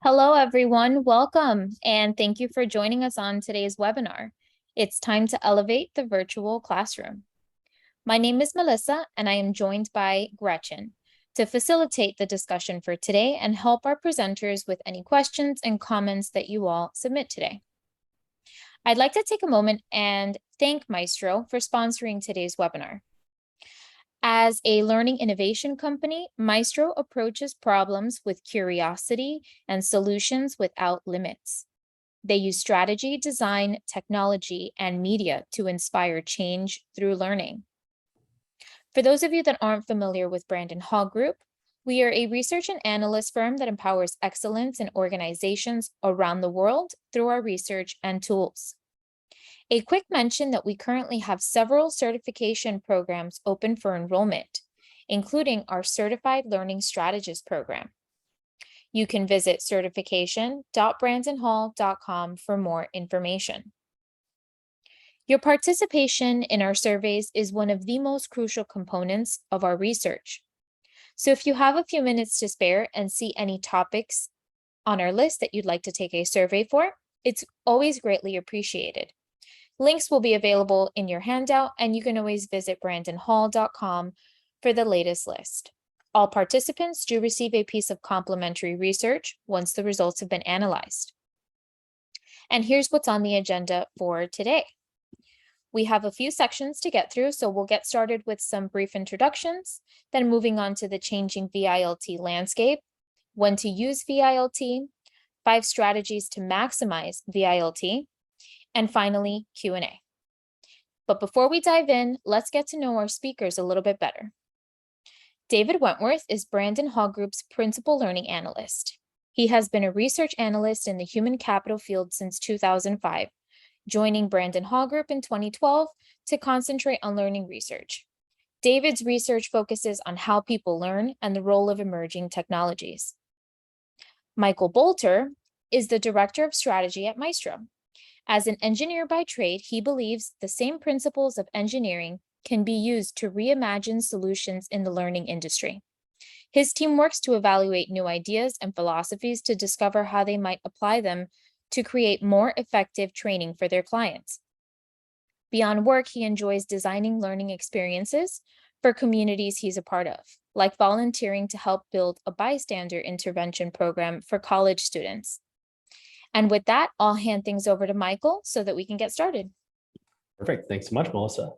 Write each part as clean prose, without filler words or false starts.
Hello, everyone. Welcome, and thank you for joining us on today's webinar. It's time to elevate the virtual classroom. My name is Melissa, and I am joined by Gretchen to facilitate the discussion for today and help our presenters with any questions and comments that you all submit today. I'd like to take a moment and thank Maestro for sponsoring today's webinar. As a learning innovation company, Maestro approaches problems with curiosity and solutions without limits. They use strategy, design, technology, and media to inspire change through learning. For those of you that aren't familiar with Brandon Hall Group, we are a research and analyst firm that empowers excellence in organizations around the world through our research and tools. A quick mention that we currently have several certification programs open for enrollment, including our Certified Learning Strategist program. You can visit certification.brandonhall.com for more information. Your participation in our surveys is one of the most crucial components of our research. So if you have a few minutes to spare and see any topics on our list that you'd like to take a survey for, it's always greatly appreciated. Links will be available in your handout, and you can always visit brandonhall.com for the latest list. All participants do receive a piece of complimentary research once the results have been analyzed. And here's what's on the agenda for today. We have a few sections to get through, so we'll get started with some brief introductions, then moving on to the changing VILT landscape, when to use VILT, 5 strategies to maximize VILT, and finally, Q&A. But before we dive in, let's get to know our speakers a little bit better. David Wentworth is Brandon Hall Group's Principal Learning Analyst. He has been a research analyst in the human capital field since 2005, joining Brandon Hall Group in 2012 to concentrate on learning research. David's research focuses on how people learn and the role of emerging technologies. Michael Bolter is the Director of Strategy at Maestro. As an engineer by trade, he believes the same principles of engineering can be used to reimagine solutions in the learning industry. His team works to evaluate new ideas and philosophies to discover how they might apply them to create more effective training for their clients. Beyond work, he enjoys designing learning experiences for communities he's a part of, like volunteering to help build a bystander intervention program for college students. And with that, I'll hand things over to Michael so that we can get started. Perfect. Thanks so much, Melissa.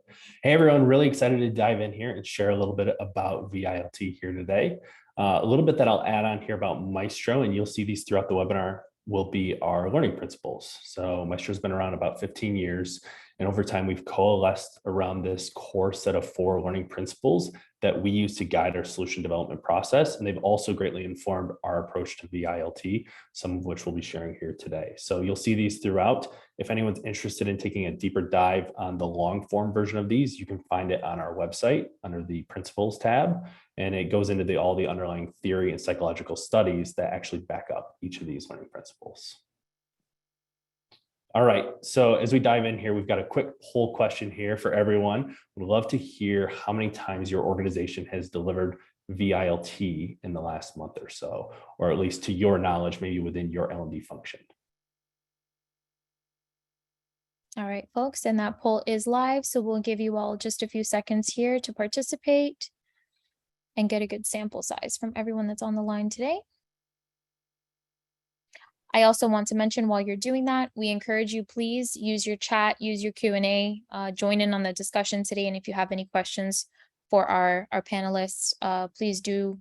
Hey, everyone. Really excited to dive in here and share a little bit about VILT here today. A little bit that I'll add on here about Maestro, and you'll see these throughout the webinar, will be our learning principles. So Maestro's been around about 15 years, and over time we've coalesced around this core set of 4 learning principles that we use to guide our solution development process. And they've also greatly informed our approach to VILT, some of which we'll be sharing here today. So you'll see these throughout. If anyone's interested in taking a deeper dive on the long form version of these, you can find it on our website under the principles tab. And it goes into all the underlying theory and psychological studies that actually back up each of these learning principles. All right, so as we dive in here, we've got a quick poll question here for everyone. We'd love to hear how many times your organization has delivered VILT in the last month or so, or at least to your knowledge, maybe within your L&D function. All right, folks, and that poll is live, so we'll give you all just a few seconds here to participate and get a good sample size from everyone that's on the line today. I also want to mention while you're doing that, we encourage you, please use your chat, use your Q&A, join in on the discussion today. And if you have any questions for our panelists, please do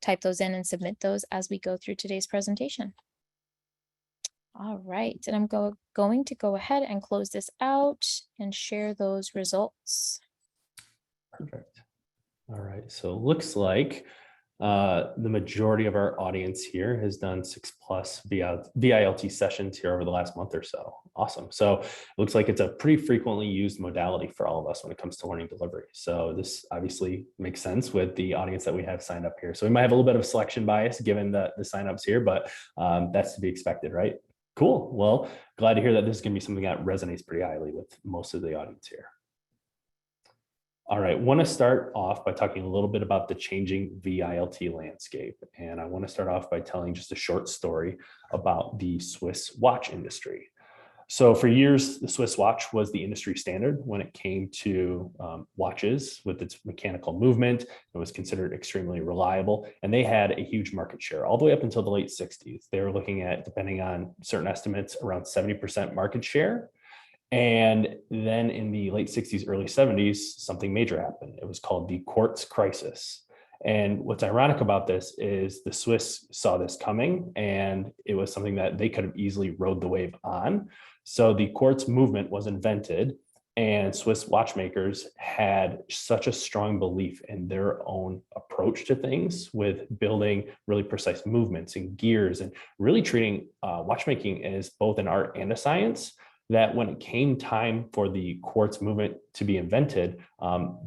type those in and submit those as we go through today's presentation. All right, and I'm going to go ahead and close this out and share those results. Perfect. All right, so it looks like the majority of our audience here has done 6+ VILT sessions here over the last month or so. Awesome. So it looks like it's a pretty frequently used modality for all of us when it comes to learning delivery. So this obviously makes sense with the audience that we have signed up here. So we might have a little bit of selection bias given the signups here, but that's to be expected, right? Cool. Well, glad to hear that this is going to be something that resonates pretty highly with most of the audience here. All right, want to start off by talking a little bit about the changing VILT landscape. And I want to start off by telling just a short story about the Swiss watch industry. So for years, the Swiss watch was the industry standard when it came to watches with its mechanical movement. It was considered extremely reliable, and they had a huge market share all the way up until the late 60s. They were looking at, depending on certain estimates, around 70% market share. And then in the late 60s, early 70s, something major happened. It was called the quartz crisis. And what's ironic about this is the Swiss saw this coming, and it was something that they could have easily rode the wave on. So the quartz movement was invented, and Swiss watchmakers had such a strong belief in their own approach to things with building really precise movements and gears and really treating watchmaking as both an art and a science, that when it came time for the quartz movement to be invented,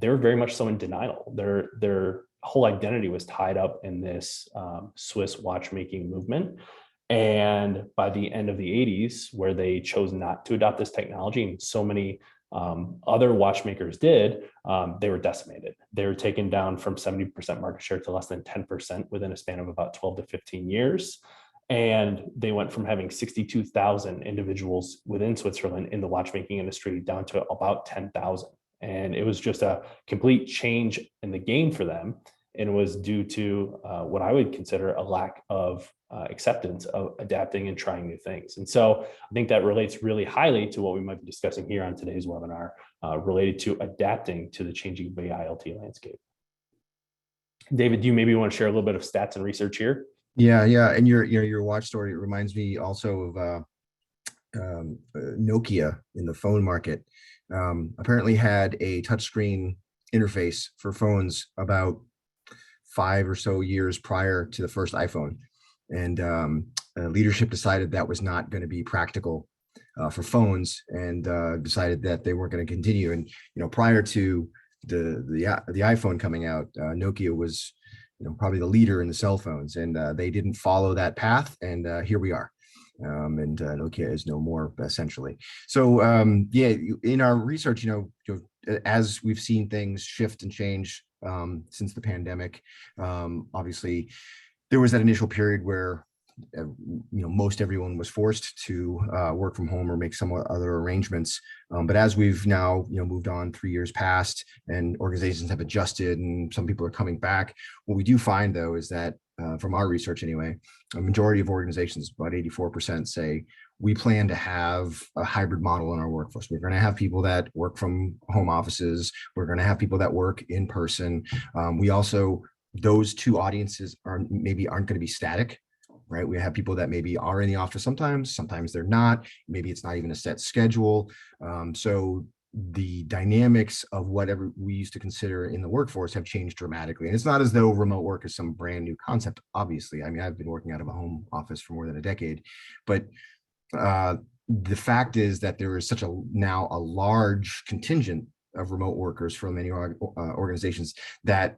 they were very much so in denial. Their whole identity was tied up in this Swiss watchmaking movement. And by the end of the 80s, where they chose not to adopt this technology, and so many other watchmakers did, they were decimated. They were taken down from 70% market share to less than 10% within a span of about 12 to 15 years. And they went from having 62,000 individuals within Switzerland in the watchmaking industry down to about 10,000. And it was just a complete change in the game for them. And it was due to what I would consider a lack of acceptance of adapting and trying new things. And so I think that relates really highly to what we might be discussing here on today's webinar, related to adapting to the changing VILT landscape. David, do you maybe want to share a little bit of stats and research here? Yeah, and your watch story reminds me also of Nokia in the phone market. Apparently had a touchscreen interface for phones about 5 or so years prior to the first iPhone, and leadership decided that was not going to be practical for phones, and decided that they weren't going to continue. And prior to the iPhone coming out, Nokia was probably the leader in the cell phones, and they didn't follow that path, and here we are. And Nokia is no more, essentially. So yeah, in our research, as we've seen things shift and change since the pandemic, obviously there was that initial period where most everyone was forced to work from home or make some other arrangements. But as we've now moved on 3 years past, and organizations have adjusted and some people are coming back, what we do find though is that from our research anyway, a majority of organizations, about 84%, say we plan to have a hybrid model in our workforce. We're going to have people that work from home offices. We're going to have people that work in person. We also, those two audiences aren't going to be static. Right? We have people that maybe are in the office sometimes they're not. Maybe it's not even a set schedule. So the dynamics of whatever we used to consider in the workforce have changed dramatically. And it's not as though remote work is some brand new concept, obviously. I mean, I've been working out of a home office for more than a decade, but the fact is that there is now a large contingent of remote workers from many organizations that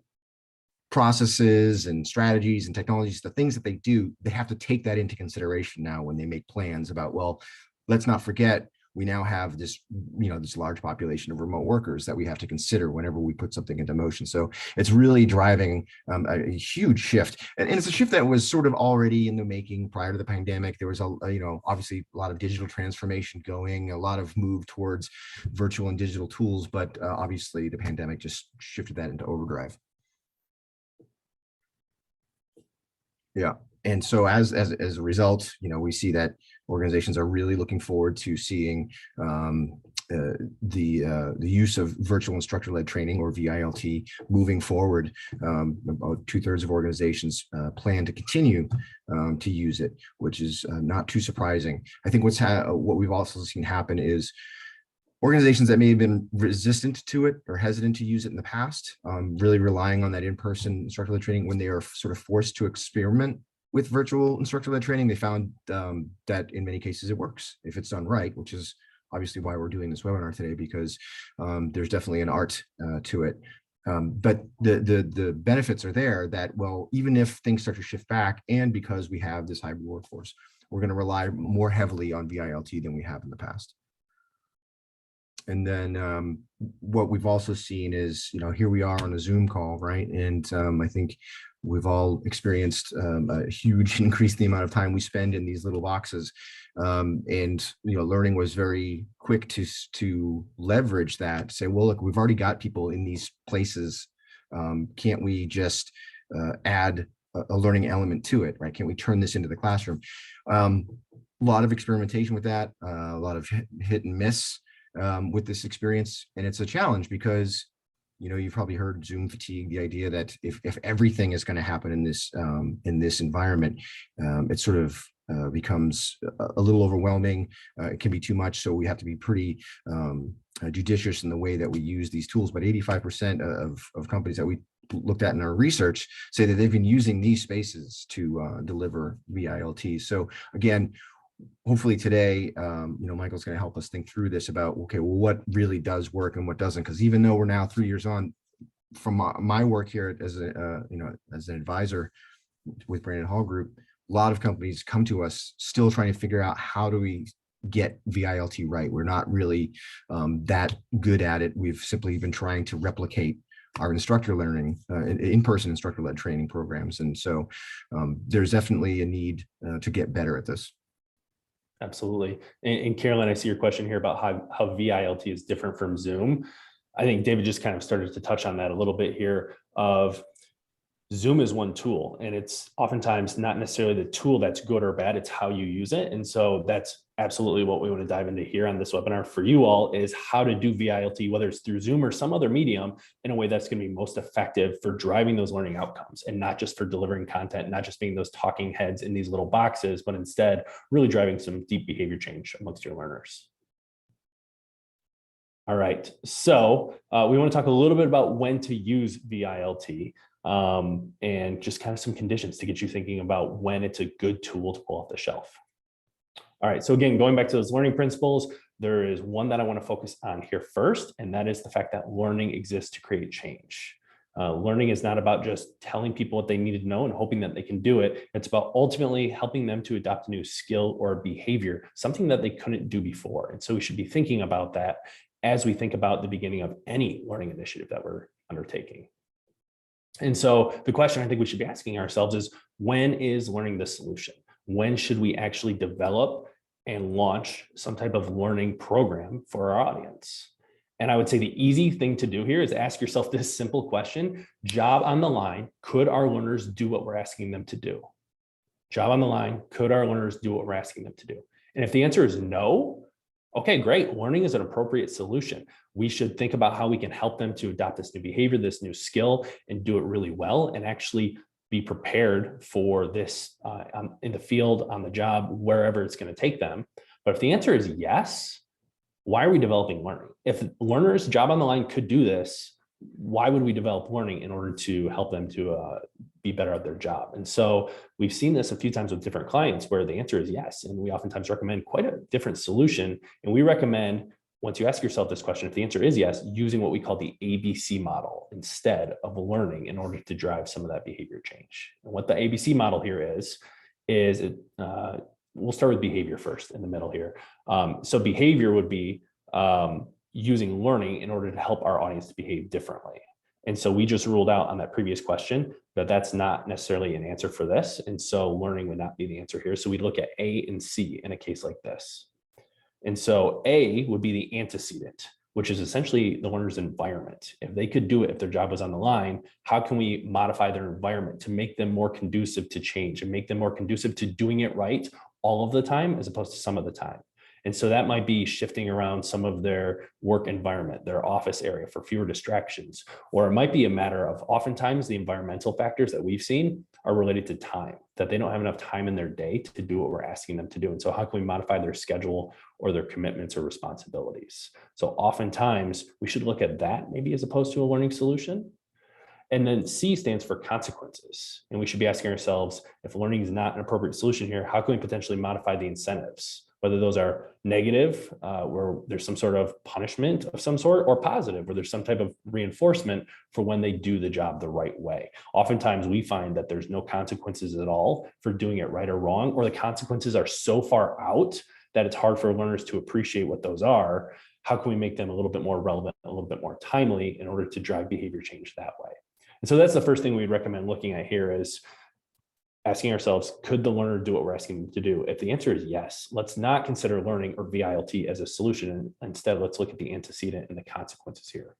processes and strategies and technologies, the things that they do, they have to take that into consideration now when they make plans about, well, let's not forget, we now have this, this large population of remote workers that we have to consider whenever we put something into motion. So it's really driving a huge shift. And it's a shift that was sort of already in the making prior to the pandemic. There was obviously a lot of digital transformation going, a lot of move towards virtual and digital tools, but obviously the pandemic just shifted that into overdrive. Yeah. And so as a result, we see that organizations are really looking forward to seeing the use of virtual instructor-led training, or VILT, moving forward. About 2/3 of organizations plan to continue to use it, which is not too surprising. I think what we've also seen happen is organizations that may have been resistant to it or hesitant to use it in the past, really relying on that in-person instructor-led training, when they are sort of forced to experiment with virtual instructor-led training, they found that in many cases it works if it's done right, which is obviously why we're doing this webinar today, because there's definitely an art to it. But the benefits are there that, well, even if things start to shift back, and because we have this hybrid workforce, we're going to rely more heavily on VILT than we have in the past. And then what we've also seen is, here we are on a Zoom call, right? And I think we've all experienced a huge increase in the amount of time we spend in these little boxes. And learning was very quick to leverage that, say, well, look, we've already got people in these places. Can't we just add a learning element to it, right? Can we turn this into the classroom? A lot of experimentation with that, a lot of hit and miss with this experience. And it's a challenge because, you've probably heard Zoom fatigue, the idea that if everything is going to happen in this environment, it sort of becomes a little overwhelming. It can be too much. So we have to be pretty judicious in the way that we use these tools. But 85% of companies that we looked at in our research say that they've been using these spaces to deliver VILT. So again, hopefully today, Michael's going to help us think through this about, okay, well, what really does work and what doesn't? Because even though we're now 3 years on from my work here as as an advisor with Brandon Hall Group, a lot of companies come to us still trying to figure out how do we get VILT right. We're not really that good at it. We've simply been trying to replicate our instructor learning, in-person instructor-led training programs. And so there's definitely a need to get better at this. Absolutely. And Carolyn, I see your question here about how VILT is different from Zoom. I think David just kind of started to touch on that a little bit here of Zoom is one tool, and it's oftentimes not necessarily the tool that's good or bad, it's how you use it. And so that's absolutely what we want to dive into here on this webinar for you all, is how to do VILT, whether it's through Zoom or some other medium, in a way that's going to be most effective for driving those learning outcomes, and not just for delivering content, not just being those talking heads in these little boxes, but instead really driving some deep behavior change amongst your learners. All right, so we want to talk a little bit about when to use VILT. And just kind of some conditions to get you thinking about when it's a good tool to pull off the shelf. All right, so again, going back to those learning principles, there is one that I want to focus on here first, and that is the fact that learning exists to create change. Learning is not about just telling people what they need to know and hoping that they can do it. It's about ultimately helping them to adopt a new skill or behavior, something that they couldn't do before. And so we should be thinking about that as we think about the beginning of any learning initiative that we're undertaking. And so the question I think we should be asking ourselves is, when is learning the solution? When should we actually develop and launch some type of learning program for our audience? And I would say the easy thing to do here is ask yourself this simple question: job on the line, could our learners do what we're asking them to do? Job on the line, could our learners do what we're asking them to do? And if the answer is no, okay, great. Learning is an appropriate solution. We should think about how we can help them to adopt this new behavior, this new skill, and do it really well, and actually be prepared for this in the field, on the job, wherever it's going to take them. But if the answer is yes, why are we developing learning? If learners' job on the line could do this, why would we develop learning in order to help them to be better at their job? And so we've seen this a few times with different clients where the answer is yes. And we oftentimes recommend quite a different solution. And we recommend, once you ask yourself this question, if the answer is yes, using what we call the ABC model instead of learning in order to drive some of that behavior change. And what the ABC model here is it, we'll start with behavior first in the middle here. So behavior would be using learning in order to help our audience to behave differently. And so we just ruled out on that previous question that that's not necessarily an answer for this. And so learning would not be the answer here. So we'd look at A and C in a case like this. And so A would be the antecedent, which is essentially the learner's environment. If they could do it, if their job was on the line, how can we modify their environment to make them more conducive to change and make them more conducive to doing it right all of the time as opposed to some of the time? And so that might be shifting around some of their work environment, their office area, for fewer distractions. Or it might be a matter of, oftentimes the environmental factors that we've seen are related to time, that they don't have enough time in their day to do what we're asking them to do. And so how can we modify their schedule or their commitments or responsibilities? So oftentimes we should look at that maybe as opposed to a learning solution. And then C stands for consequences. And we should be asking ourselves, if learning is not an appropriate solution here, how can we potentially modify the incentives? Whether those are negative, where there's some sort of punishment of some sort, or positive, where there's some type of reinforcement for when they do the job the right way. Oftentimes we find that there's no consequences at all for doing it right or wrong, or the consequences are so far out that it's hard for learners to appreciate what those are. how can we make them a little bit more relevant, a little bit more timely in order to drive behavior change that way? And so that's the first thing we'd recommend looking at here is asking ourselves, could the learner do what we're asking them to do? If the answer is yes, let's not consider learning or VILT as a solution. And instead, let's look at the antecedent and the consequences here.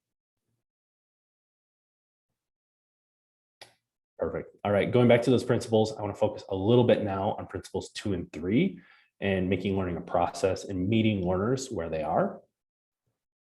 Perfect. All right, going back to those principles, I want to focus a little bit now on principles 2 and 3 and making learning a process and meeting learners where they are.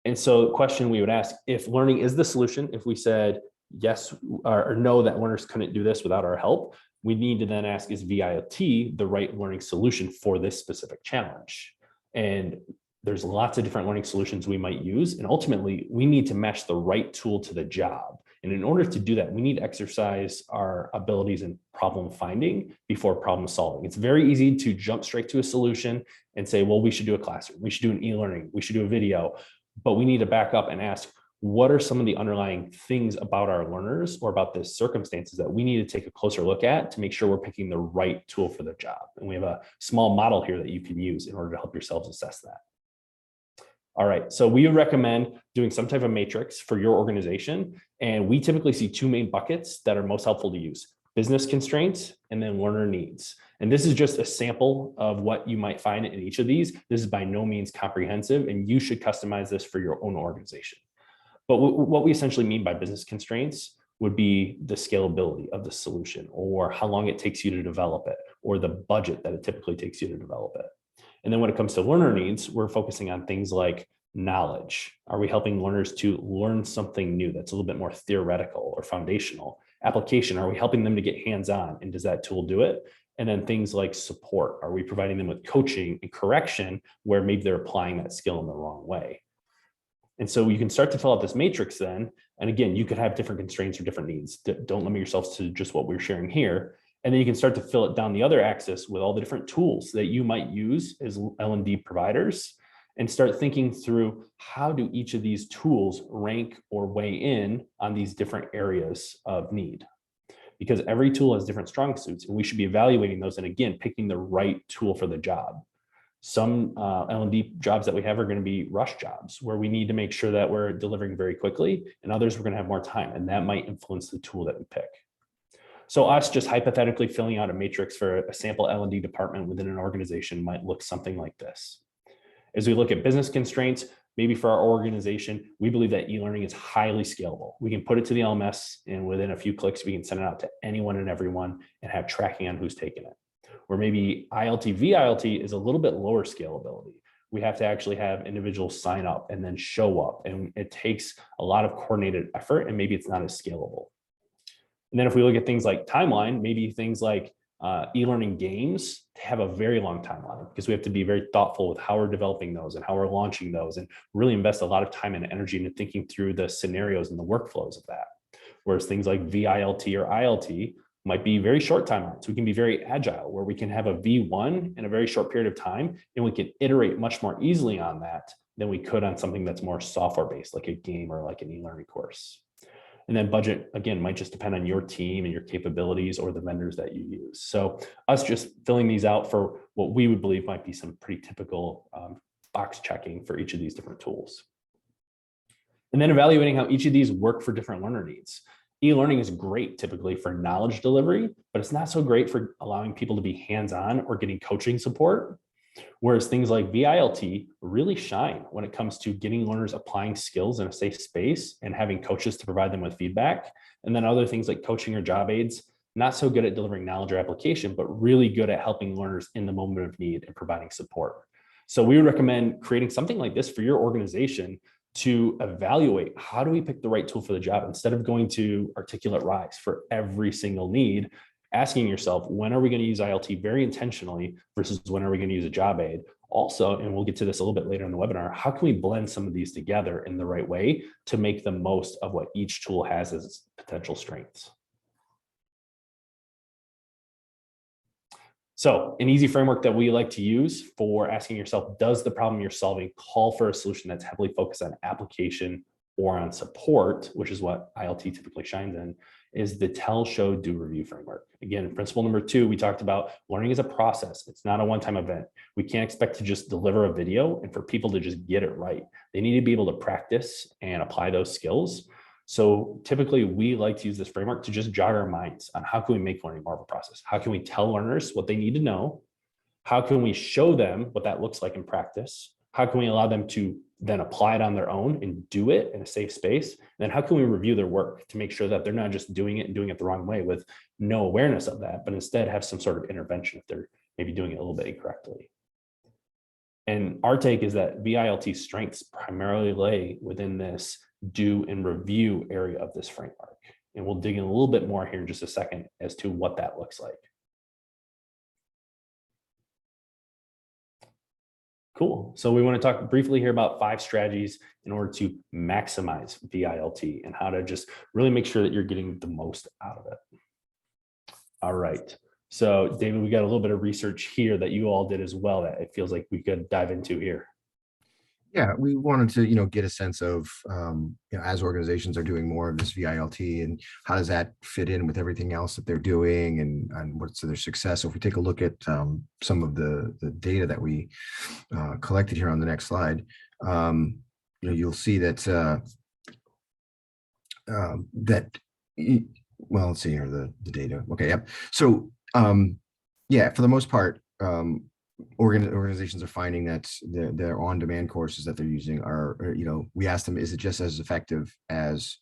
And so the question we would ask, if learning is the solution, if we said yes or no, that learners couldn't do this without our help, we need to then ask, is VILT the right learning solution for this specific challenge? And there's lots of different learning solutions we might use. And ultimately, we need to match the right tool to the job. And in order to do that, we need to exercise our abilities in problem finding before problem solving. It's very easy to jump straight to a solution and say, well, we should do a classroom, we should do an e-learning, we should do a video, but we need to back up and ask, what are some of the underlying things about our learners or about the circumstances that we need to take a closer look at to make sure we're picking the right tool for the job? And we have a small model here that you can use in order to help yourselves assess that. All right, so we would recommend doing some type of matrix for your organization. And we typically see two main buckets that are most helpful to use: business constraints and then learner needs. And this is just a sample of what you might find in each of these. This is by no means comprehensive, and you should customize this for your own organization. But what we essentially mean by business constraints would be the scalability of the solution, or how long it takes you to develop it, or the budget that it typically takes you to develop it. And then when it comes to learner needs, we're focusing on things like knowledge. Are we helping learners to learn something new that's a little bit more theoretical or foundational? Application, are we helping them to get hands-on, and does that tool do it? And then things like support, are we providing them with coaching and correction where maybe they're applying that skill in the wrong way? And so you can start to fill out this matrix then. And again, you could have different constraints or different needs. Don't limit yourselves to just what we're sharing here. And then you can start to fill it down the other axis with all the different tools that you might use as L&D providers, and start thinking through, how do each of these tools rank or weigh in on these different areas of need? Because every tool has different strong suits, and we should be evaluating those and again, picking the right tool for the job. Some L&D jobs that we have are going to be rush jobs where we need to make sure that we're delivering very quickly, and others we're going to have more time, and that might influence the tool that we pick. So us just hypothetically filling out a matrix for a sample L&D department within an organization might look something like this. As we look at business constraints, maybe for our organization, we believe that e-learning is highly scalable. We can put it to the LMS, and within a few clicks, we can send it out to anyone and everyone and have tracking on who's taken it. Or maybe ILT, VILT is a little bit lower scalability. We have to actually have individuals sign up and then show up, and it takes a lot of coordinated effort, and maybe it's not as scalable. And then if we look at things like timeline, maybe things like e-learning games have a very long timeline, because we have to be very thoughtful with how we're developing those and how we're launching those, and really invest a lot of time and energy into thinking through the scenarios and the workflows of that. Whereas things like VILT or ILT might be very short timelines. We can be very agile, where we can have a V1 in a very short period of time, and we can iterate much more easily on that than we could on something that's more software-based, like a game or like an e-learning course. And then budget, again, might just depend on your team and your capabilities or the vendors that you use. So us just filling these out for what we would believe might be some pretty typical box checking for each of these different tools. And then evaluating how each of these work for different learner needs. E-learning is great typically for knowledge delivery, but it's not so great for allowing people to be hands-on or getting coaching support. Whereas things like VILT really shine when it comes to getting learners applying skills in a safe space and having coaches to provide them with feedback. And then other things like coaching or job aids, not so good at delivering knowledge or application, but really good at helping learners in the moment of need and providing support. So we would recommend creating something like this for your organization to evaluate, how do we pick the right tool for the job, instead of going to Articulate Rise for every single need. Asking yourself, when are we going to use ILT very intentionally versus when are we going to use a job aid? Also, and we'll get to this a little bit later in the webinar, how can we blend some of these together in the right way to make the most of what each tool has as its potential strengths? So an easy framework that we like to use for asking yourself, does the problem you're solving call for a solution that's heavily focused on application or on support, which is what ILT typically shines in, is the tell, show, do, review framework. Again, principle number 2, we talked about learning is a process. It's not a one-time event. We can't expect to just deliver a video and for people to just get it right. They need to be able to practice and apply those skills. So typically we like to use this framework to just jog our minds on how can we make learning more of a process? How can we tell learners what they need to know? How can we show them what that looks like in practice? How can we allow them to then apply it on their own and do it in a safe space? And then how can we review their work to make sure that they're not just doing it and doing it the wrong way with no awareness of that, but instead have some sort of intervention if they're maybe doing it a little bit incorrectly. And our take is that VILT strengths primarily lay within this do and review area of this framework. And we'll dig in a little bit more here in just a second as to what that looks like. Cool. So we want to talk briefly here about 5 strategies in order to maximize VILT and how to just really make sure that you're getting the most out of it. All right. So David, we got a little bit of research here that you all did as well that it feels like we could dive into here. Yeah, we wanted to, get a sense of, as organizations are doing more of this VILT, and how does that fit in with everything else that they're doing, and what's their success. So if we take a look at some of the data that we collected here on the next slide, you'll see that well, let's see here the data. Okay, yep. So yeah, for the most part, organizations are finding that their on-demand courses that they're using are, we asked them, is it just as effective as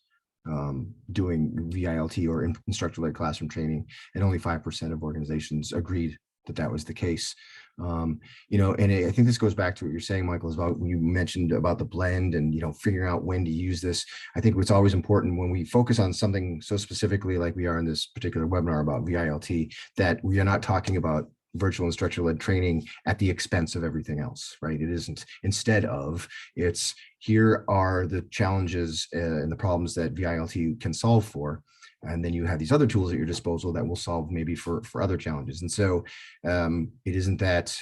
doing VILT or instructor-led classroom training? And only 5% of organizations agreed that that was the case. And I think this goes back to what you're saying, Michael, is about when you mentioned about the blend and, figuring out when to use this. I think what's always important when we focus on something so specifically like we are in this particular webinar about VILT, that we are not talking about virtual instructor-led training at the expense of everything else, right? It isn't. Instead of, it's here are the challenges and the problems that VILT can solve for. And then you have these other tools at your disposal that will solve maybe for other challenges. And so it isn't that,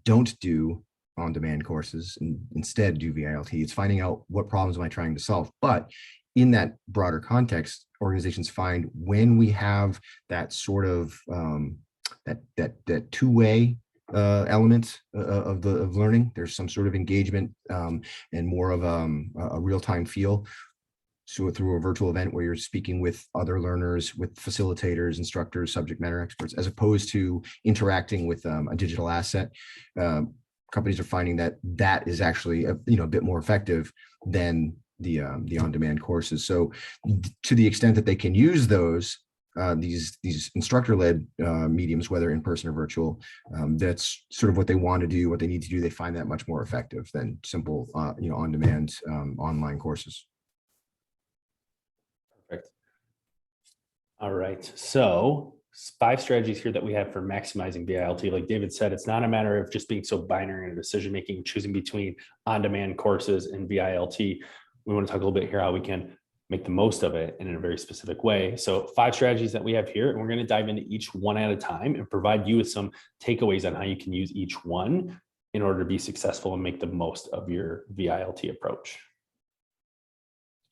don't do on-demand courses and instead do VILT. It's finding out what problems am I trying to solve. But in that broader context, organizations find when we have that sort of that two-way element of learning, there's some sort of engagement and more of a real-time feel. So through a virtual event where you're speaking with other learners, with facilitators, instructors, subject matter experts, as opposed to interacting with a digital asset, companies are finding that is actually a bit more effective than the on-demand courses. So to the extent that they can use those these instructor-led mediums, whether in person or virtual, that's sort of what they want to do, what they need to do. They find that much more effective than simple, on-demand online courses. Perfect. All right. So 5 strategies here that we have for maximizing VILT. Like David said, it's not a matter of just being so binary in decision-making, choosing between on-demand courses and VILT. We want to talk a little bit here how we can make the most of it in a very specific way. So 5 strategies that we have here, and we're going to dive into each one at a time and provide you with some takeaways on how you can use each one in order to be successful and make the most of your VILT approach.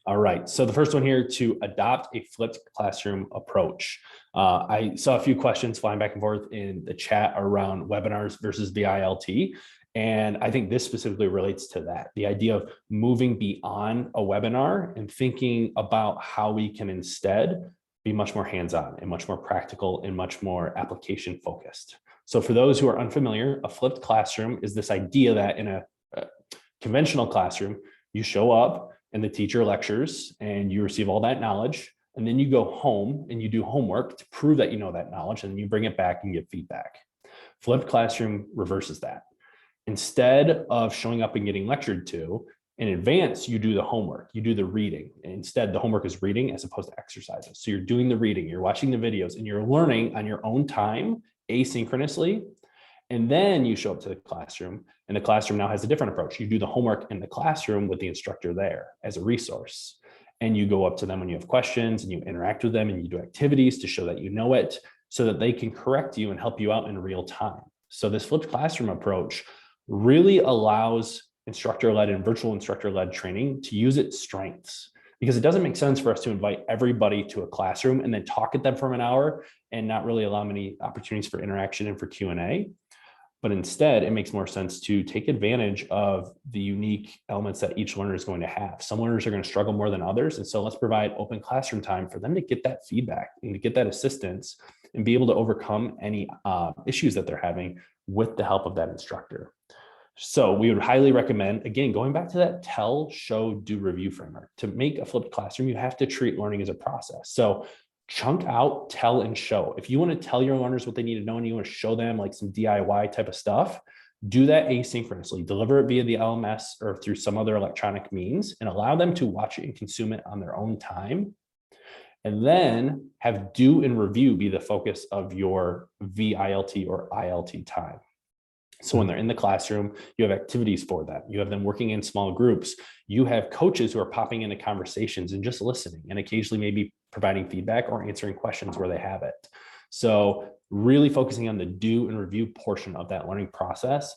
All right, so the first one here, to adopt a flipped classroom approach. I saw a few questions flying back and forth in the chat around webinars versus VILT. And I think this specifically relates to that, the idea of moving beyond a webinar and thinking about how we can instead be much more hands-on and much more practical and much more application focused. So for those who are unfamiliar, a flipped classroom is this idea that in a conventional classroom, you show up and the teacher lectures and you receive all that knowledge, and then you go home and you do homework to prove that you know that knowledge, and you bring it back and get feedback. Flipped classroom reverses that. Instead of showing up and getting lectured to, in advance, you do the homework, you do the reading. And instead, the homework is reading as opposed to exercises. So you're doing the reading, you're watching the videos, and you're learning on your own time, asynchronously. And then you show up to the classroom, and the classroom now has a different approach. You do the homework in the classroom with the instructor there as a resource. And you go up to them when you have questions, and you interact with them, and you do activities to show that you know it, so that they can correct you and help you out in real time. So this flipped classroom approach really allows instructor-led and virtual instructor-led training to use its strengths, because it doesn't make sense for us to invite everybody to a classroom and then talk at them for an hour and not really allow many opportunities for interaction and for Q&A. But instead, it makes more sense to take advantage of the unique elements that each learner is going to have. Some learners are going to struggle more than others. And so let's provide open classroom time for them to get that feedback and to get that assistance and be able to overcome any issues that they're having with the help of that instructor. So we would highly recommend, again, going back to that tell, show, do, review framework. To make a flipped classroom, you have to treat learning as a process. So chunk out, tell, and show. If you want to tell your learners what they need to know and you want to show them like some DIY type of stuff, do that asynchronously. Deliver it via the LMS or through some other electronic means and allow them to watch it and consume it on their own time. And then have do and review be the focus of your VILT or ILT time. So when they're in the classroom, you have activities for them. You have them working in small groups. You have coaches who are popping into conversations and just listening and occasionally maybe providing feedback or answering questions where they have it. So really focusing on the do and review portion of that learning process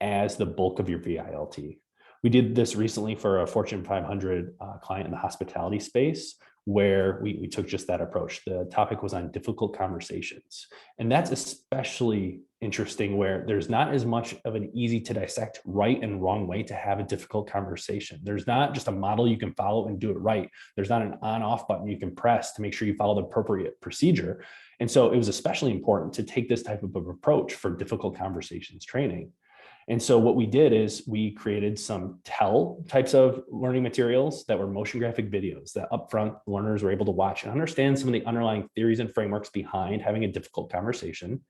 as the bulk of your VILT. We did this recently for a Fortune 500 client in the hospitality space, where we took just that approach. The topic was on difficult conversations. And that's especially interesting where there's not as much of an easy to dissect right and wrong way to have a difficult conversation. There's not just a model you can follow and do it right. There's not an on-off button you can press to make sure you follow the appropriate procedure. And so it was especially important to take this type of approach for difficult conversations training. And so what we did is we created some tell types of learning materials that were motion graphic videos that upfront learners were able to watch and understand some of the underlying theories and frameworks behind having a difficult conversation.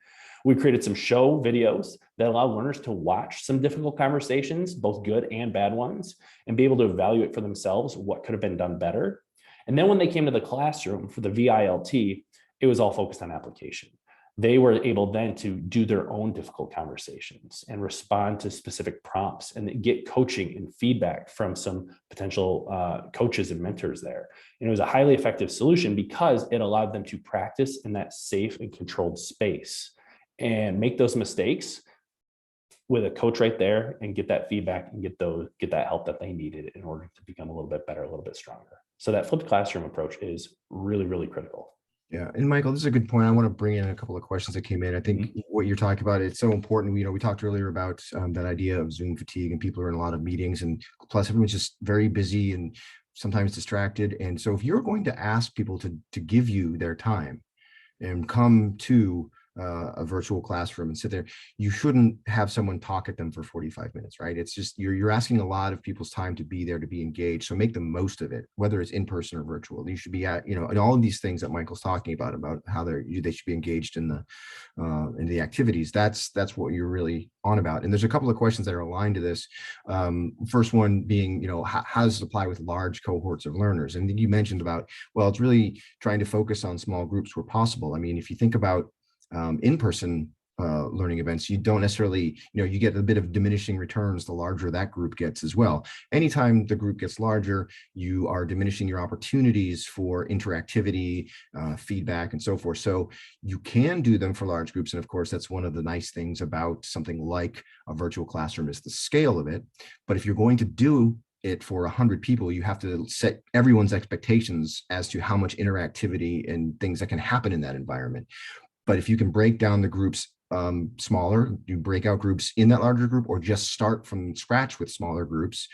We created some show videos that allow learners to watch some difficult conversations, both good and bad ones, and be able to evaluate for themselves what could have been done better. And then when they came to the classroom for the VILT, it was all focused on application. They were able then to do their own difficult conversations and respond to specific prompts and get coaching and feedback from some potential coaches and mentors there. And it was a highly effective solution because it allowed them to practice in that safe and controlled space and make those mistakes with a coach right there and get that feedback and get that help that they needed in order to become a little bit better, a little bit stronger. So that flipped classroom approach is really, really critical. Yeah. And Michael, this is a good point. I want to bring in a couple of questions that came in. I think what you're talking about, it's so important. We talked earlier about that idea of Zoom fatigue, and people are in a lot of meetings, and plus everyone's just very busy and sometimes distracted. And so if you're going to ask people to give you their time and come to a virtual classroom and sit there, you shouldn't have someone talk at them for 45 minutes, right? It's just, you're asking a lot of people's time to be there, to be engaged. So make the most of it, whether it's in person or virtual. You should be at, and all of these things that Michael's talking about how they should be engaged in the activities. That's what you're really on about. And there's a couple of questions that are aligned to this. First one being, how does it apply with large cohorts of learners? And you mentioned about, well, it's really trying to focus on small groups where possible. I mean, if you think about in-person learning events, you don't necessarily, you get a bit of diminishing returns the larger that group gets as well. Anytime the group gets larger, you are diminishing your opportunities for interactivity, feedback, and so forth. So you can do them for large groups. And of course, that's one of the nice things about something like a virtual classroom is the scale of it. But if you're going to do it for 100 people, you have to set everyone's expectations as to how much interactivity and things that can happen in that environment. But if you can break down the groups smaller, you break out groups in that larger group, or just start from scratch with smaller groups,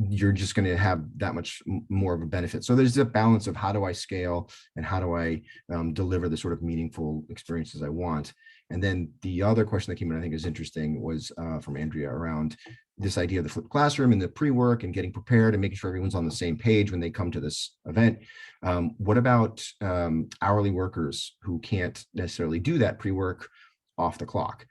you're just going to have that much more of a benefit. So there's a balance of how do I scale and how do I deliver the sort of meaningful experiences I want. And then the other question that came in, I think is interesting, was from Andrea around this idea of the flipped classroom and the pre-work and getting prepared and making sure everyone's on the same page when they come to this event. What about hourly workers who can't necessarily do that pre-work off the clock?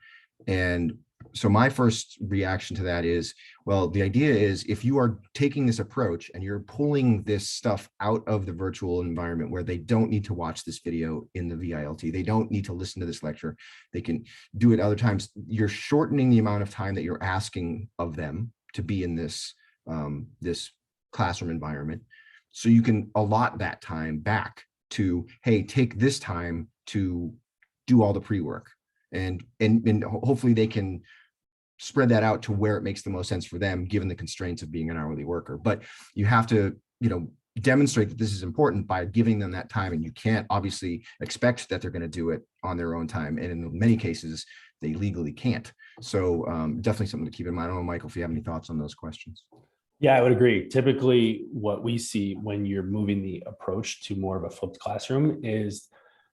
And so my first reaction to that is, well, the idea is if you are taking this approach and you're pulling this stuff out of the virtual environment where they don't need to watch this video in the VILT, they don't need to listen to this lecture, they can do it other times, you're shortening the amount of time that you're asking of them to be in this, this classroom environment. So you can allot that time back to, hey, take this time to do all the pre-work. And hopefully they can spread that out to where it makes the most sense for them, given the constraints of being an hourly worker. But you have to, demonstrate that this is important by giving them that time. And you can't obviously expect that they're going to do it on their own time. And in many cases, they legally can't. So definitely something to keep in mind. I don't know, Michael, if you have any thoughts on those questions. Yeah, I would agree. Typically, what we see when you're moving the approach to more of a flipped classroom is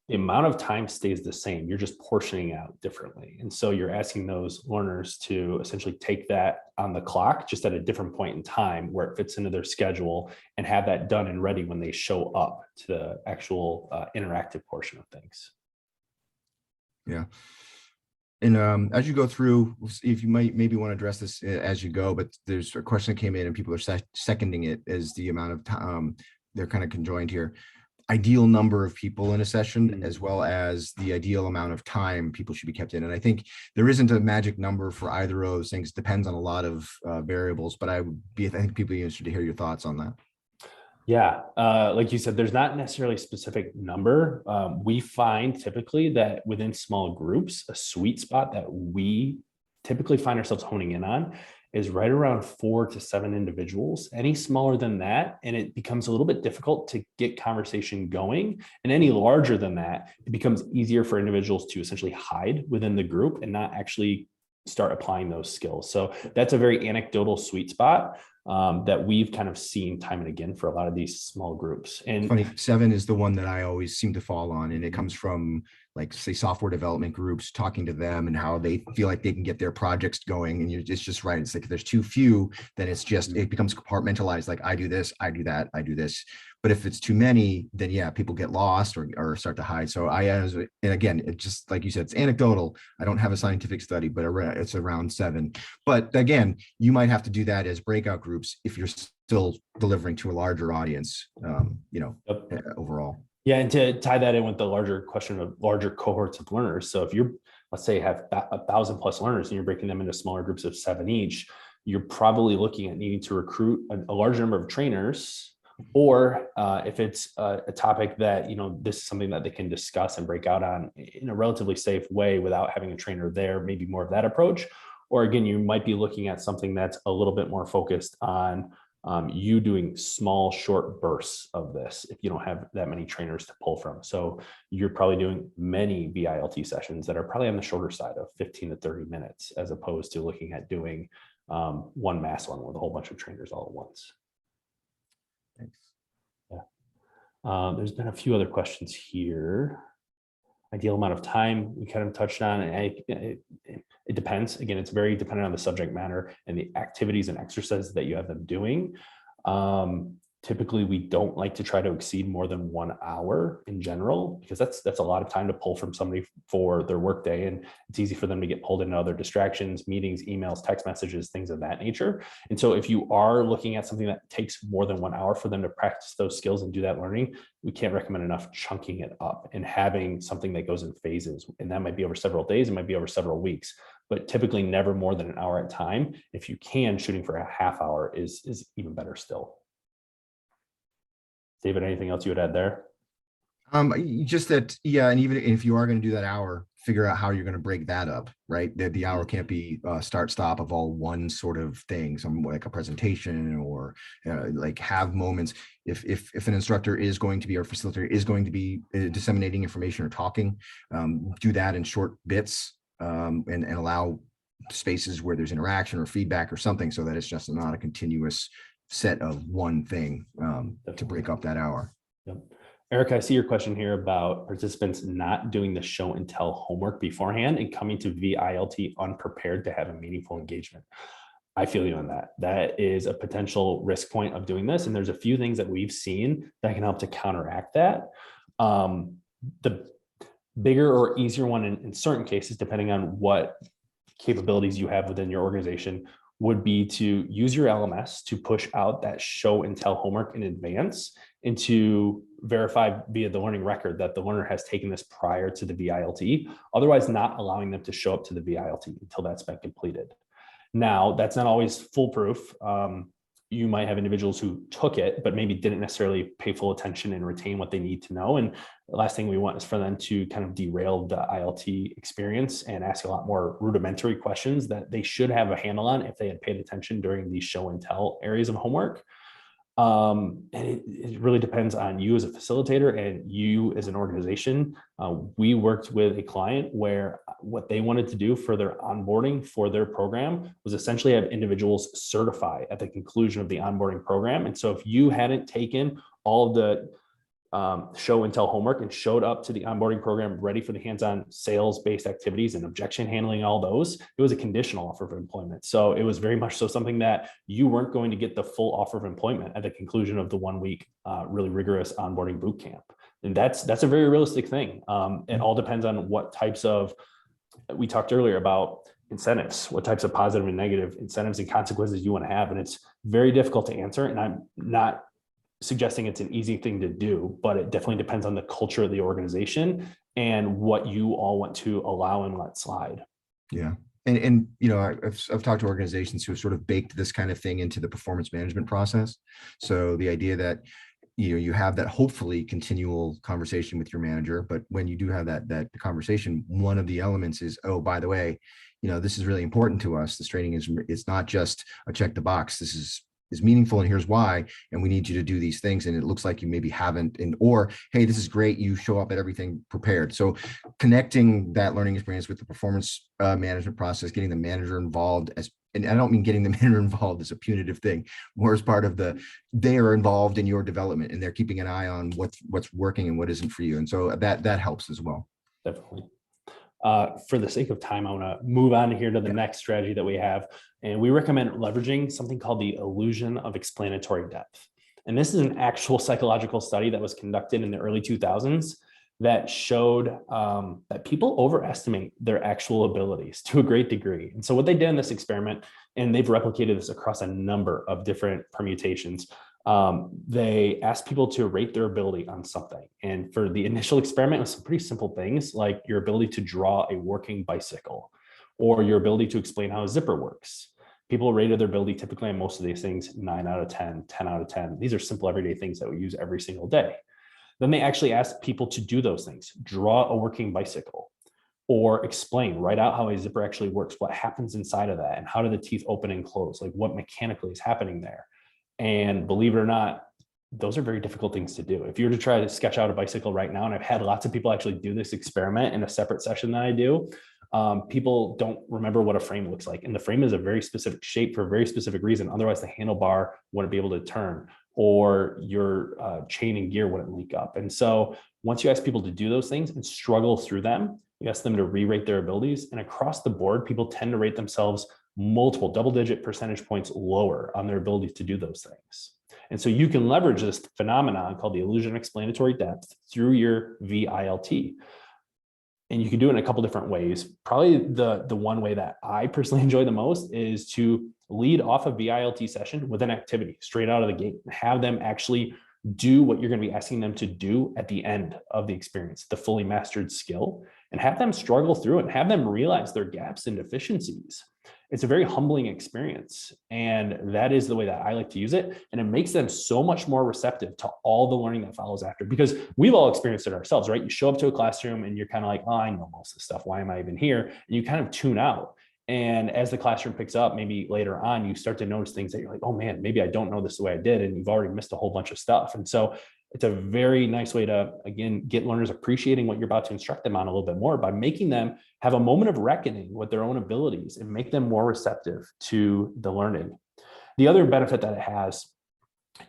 the amount of time stays the same. You're just portioning out differently. And so you're asking those learners to essentially take that on the clock, just at a different point in time where it fits into their schedule, and have that done and ready when they show up to the actual interactive portion of things. Yeah. And as you go through, if you might maybe want to address this as you go, but there's a question that came in and people are seconding it as the amount of time they're kind of conjoined here. Ideal number of people in a session, as well as the ideal amount of time people should be kept in. And I think there isn't a magic number for either of those things. It depends on a lot of variables, but I think people are interested to hear your thoughts on that. Yeah, like you said, there's not necessarily a specific number. We find typically that within small groups, a sweet spot that we typically find ourselves honing in on is right around 4 to 7 individuals. Any smaller than that, and it becomes a little bit difficult to get conversation going. And any larger than that, it becomes easier for individuals to essentially hide within the group and not actually start applying those skills. So that's a very anecdotal sweet spot that we've kind of seen time and again for a lot of these small groups. And funny, 7 is the one that I always seem to fall on, and it comes from, like, say, software development groups, talking to them and how they feel like they can get their projects going. And it's just right. It's like if there's too few, then it's just, it becomes compartmentalized. Like, I do this, I do that, I do this. But if it's too many, then yeah, people get lost or start to hide. So and again, it just, like you said, it's anecdotal. I don't have a scientific study, but it's around 7. But again, you might have to do that as breakout groups if you're still delivering to a larger audience, overall. Yeah, and to tie that in with the larger question of larger cohorts of learners. So if you're, let's say, have 1,000 plus learners and you're breaking them into smaller groups of 7 each, you're probably looking at needing to recruit a large number of trainers. Or if it's a topic that, this is something that they can discuss and break out on in a relatively safe way without having a trainer there, maybe more of that approach. Or again, you might be looking at something that's a little bit more focused on you doing small, short bursts of this if you don't have that many trainers to pull from. So you're probably doing many VILT sessions that are probably on the shorter side of 15 to 30 minutes, as opposed to looking at doing one mass one with a whole bunch of trainers all at once. Thanks. Yeah. There's been a few other questions here. Ideal amount of time we kind of touched on. It depends. Again, it's very dependent on the subject matter and the activities and exercises that you have them doing. Typically, we don't like to try to exceed more than 1 hour in general, because that's a lot of time to pull from somebody for their workday, and it's easy for them to get pulled into other distractions, meetings, emails, text messages, things of that nature. And so if you are looking at something that takes more than 1 hour for them to practice those skills and do that learning, we can't recommend enough chunking it up and having something that goes in phases. And that might be over several days, it might be over several weeks, but typically never more than 1 hour at a time. If you can, shooting for a half hour is even better still. David, anything else you would add there? Just that, yeah, and even if you are going to do that hour, figure out how you're going to break that up, right? The hour can't be start stop of all one sort of thing, some like a presentation or like have moments. If an instructor is going to be, or facilitator is going to be disseminating information or talking, do that in short bits and allow spaces where there's interaction or feedback or something, so that it's just not a continuous set of one thing to break up that hour. Yep. Eric, I see your question here about participants not doing the show and tell homework beforehand and coming to VILT unprepared to have a meaningful engagement. I feel you on that. That is a potential risk point of doing this. And there's a few things that we've seen that can help to counteract that. The bigger or easier one in certain cases, depending on what capabilities you have within your organization, would be to use your LMS to push out that show and tell homework in advance and to verify via the learning record that the learner has taken this prior to the VILT, otherwise not allowing them to show up to the VILT until that's been completed. Now, that's not always foolproof. You might have individuals who took it, but maybe didn't necessarily pay full attention and retain what they need to know. And the last thing we want is for them to kind of derail the ILT experience and ask a lot more rudimentary questions that they should have a handle on if they had paid attention during the show and tell areas of homework. And it really depends on you as a facilitator and you as an organization. We worked with a client where what they wanted to do for their onboarding for their program was essentially have individuals certify at the conclusion of the onboarding program. And so if you hadn't taken all of the show and tell homework and showed up to the onboarding program ready for the hands-on sales-based activities and objection handling, all those, it was a conditional offer of employment. So it was very much so something that you weren't going to get the full offer of employment at the conclusion of the 1 week really rigorous onboarding boot camp. And that's a very realistic thing. It all depends on what types of, we talked earlier about incentives, what types of positive and negative incentives and consequences you want to have. And it's very difficult to answer. And I'm not suggesting it's an easy thing to do, but it definitely depends on the culture of the organization and what you all want to allow and let slide. Yeah. And you know, I've talked to organizations who have sort of baked this kind of thing into the performance management process. So the idea that, you know, you have that hopefully continual conversation with your manager, but when you do have that conversation, one of the elements is, oh, by the way, you know, this is really important to us. This training is not just a check the box. This is meaningful, and here's why, and we need you to do these things, and it looks like you maybe haven't, and or hey, this is great, you show up at everything prepared. So connecting that learning experience with the performance management process, getting the manager involved, as, and I don't mean getting the manager involved as a punitive thing, more as part of they are involved in your development and they're keeping an eye on what's working and what isn't for you, and so that helps as well. Definitely. For the sake of time, I want to move on here to the next strategy that we have. And we recommend leveraging something called the illusion of explanatory depth. And this is an actual psychological study that was conducted in the early 2000s that showed that people overestimate their actual abilities to a great degree. And so what they did in this experiment, and they've replicated this across a number of different permutations, they asked people to rate their ability on something. And for the initial experiment, it was some pretty simple things like your ability to draw a working bicycle or your ability to explain how a zipper works. People rated their ability typically on most of these things 9 out of 10, 10 out of 10. These are simple everyday things that we use every single day. Then they actually asked people to do those things, draw a working bicycle, or explain, write out how a zipper actually works, what happens inside of that, and how do the teeth open and close, like what mechanically is happening there. And believe it or not, those are very difficult things to do. If you were to try to sketch out a bicycle right now, and I've had lots of people actually do this experiment in a separate session that I do, people don't remember what a frame looks like. And the frame is a very specific shape for a very specific reason. Otherwise, the handlebar wouldn't be able to turn, or your chain and gear wouldn't link up. And so once you ask people to do those things and struggle through them, you ask them to re-rate their abilities. And across the board, people tend to rate themselves multiple double-digit percentage points lower on their ability to do those things. And so you can leverage this phenomenon called the illusion of explanatory depth through your VILT. And you can do it in a couple different ways. Probably the one way that I personally enjoy the most is to lead off a VILT session with an activity straight out of the gate and have them actually do what you're going to be asking them to do at the end of the experience, the fully mastered skill, and have them struggle through it and have them realize their gaps and deficiencies. It's a very humbling experience. And that is the way that I like to use it. And it makes them so much more receptive to all the learning that follows after, because we've all experienced it ourselves, right? You show up to a classroom and you're kind of like, oh, I know most of this stuff. Why am I even here? And you kind of tune out. And as the classroom picks up, maybe later on, you start to notice things that you're like, oh man, maybe I don't know this the way I did. And you've already missed a whole bunch of stuff. And so it's a very nice way to, again, get learners appreciating what you're about to instruct them on a little bit more by making them have a moment of reckoning with their own abilities and make them more receptive to the learning. The other benefit that it has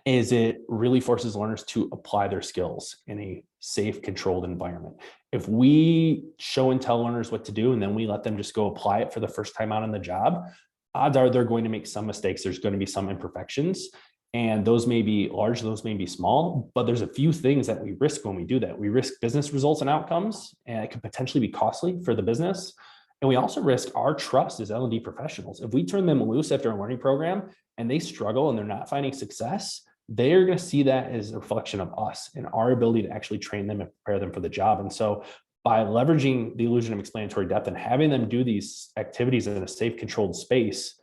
is it really forces learners to apply their skills in a safe, controlled environment. If we show and tell learners what to do, and then we let them just go apply it for the first time out on the job, odds are they're going to make some mistakes. There's going to be some imperfections. And those may be large, those may be small, but there's a few things that we risk when we do that. We risk business results and outcomes, and it could potentially be costly for the business. And we also risk our trust as L&D professionals. If we turn them loose after a learning program and they struggle and they're not finding success, they're going to see that as a reflection of us and our ability to actually train them and prepare them for the job. And so by leveraging the illusion of explanatory depth and having them do these activities in a safe, controlled space,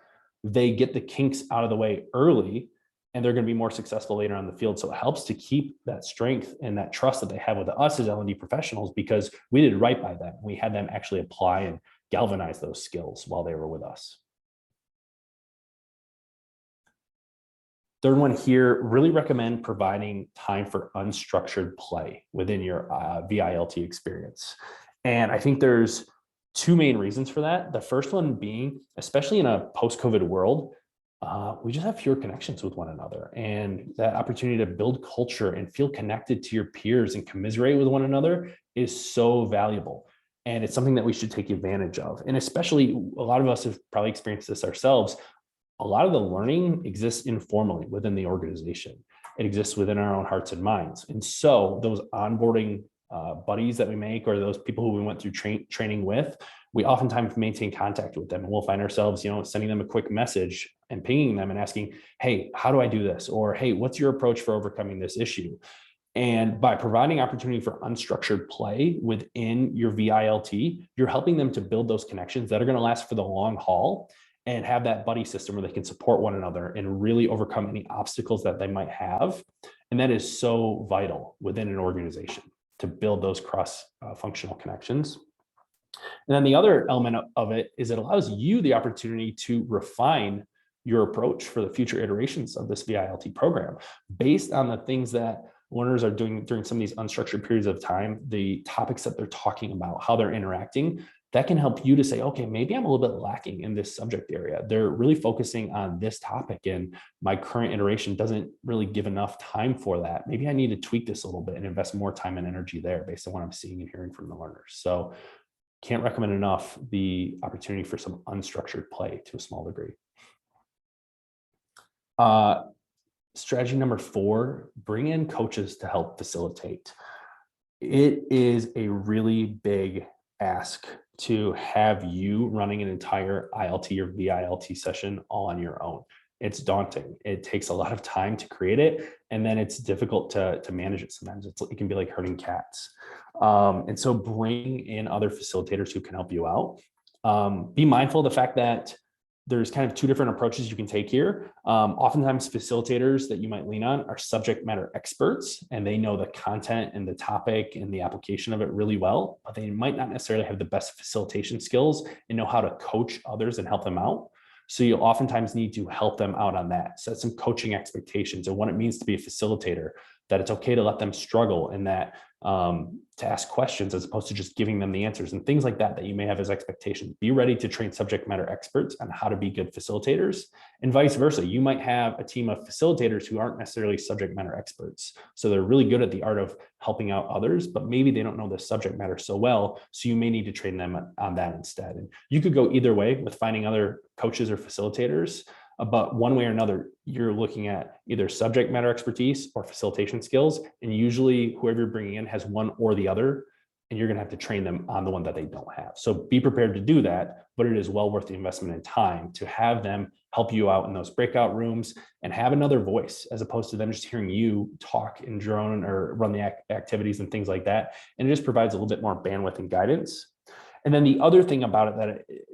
they get the kinks out of the way early, and they're going to be more successful later on in the field. So it helps to keep that strength and that trust that they have with us as L&D professionals, because we did right by them. We had them actually apply and galvanize those skills while they were with us. Third one here, really recommend providing time for unstructured play within your VILT experience. And I think there's two main reasons for that. The first one being, especially in a post-COVID world, we just have fewer connections with one another, and that opportunity to build culture and feel connected to your peers and commiserate with one another is so valuable. And it's something that we should take advantage of. And especially a lot of us have probably experienced this ourselves. A lot of the learning exists informally within the organization. It exists within our own hearts and minds. And so those onboarding buddies that we make, or those people who we went through training with, we oftentimes maintain contact with them, and we'll find ourselves, sending them a quick message and pinging them and asking, hey, how do I do this? Or, hey, what's your approach for overcoming this issue? And by providing opportunity for unstructured play within your VILT, you're helping them to build those connections that are going to last for the long haul, and have that buddy system where they can support one another and really overcome any obstacles that they might have. And that is so vital within an organization to build those cross-functional connections. And then the other element of it is it allows you the opportunity to refine your approach for the future iterations of this VILT program based on the things that learners are doing during some of these unstructured periods of time, the topics that they're talking about, how they're interacting. That can help you to say, okay, maybe I'm a little bit lacking in this subject area. They're really focusing on this topic, and my current iteration doesn't really give enough time for that. Maybe I need to tweak this a little bit and invest more time and energy there based on what I'm seeing and hearing from the learners. So can't recommend enough the opportunity for some unstructured play to a small degree. Strategy number 4, bring in coaches to help facilitate. It is a really big ask to have you running an entire ILT or VILT session all on your own. It's daunting. It takes a lot of time to create it, and then it's difficult to manage it sometimes. It can be like herding cats. And so bring in other facilitators who can help you out. Be mindful of the fact that there's kind of 2 different approaches you can take here. Oftentimes facilitators that you might lean on are subject matter experts, and they know the content and the topic and the application of it really well, but they might not necessarily have the best facilitation skills and know how to coach others and help them out. So you oftentimes need to help them out on that. Set some coaching expectations and what it means to be a facilitator, that it's okay to let them struggle, and that to ask questions as opposed to just giving them the answers, and things like that that you may have as expectations. Be ready to train subject matter experts on how to be good facilitators, and vice versa. You might have a team of facilitators who aren't necessarily subject matter experts. So they're really good at the art of helping out others, but maybe they don't know the subject matter so well. So you may need to train them on that instead. And you could go either way with finding other coaches or facilitators. But one way or another, you're looking at either subject matter expertise or facilitation skills. And usually whoever you're bringing in has one or the other, and you're going to have to train them on the one that they don't have. So be prepared to do that, but it is well worth the investment in time to have them help you out in those breakout rooms and have another voice, as opposed to them just hearing you talk and drone or run the activities and things like that. And it just provides a little bit more bandwidth and guidance. And then the other thing about it that it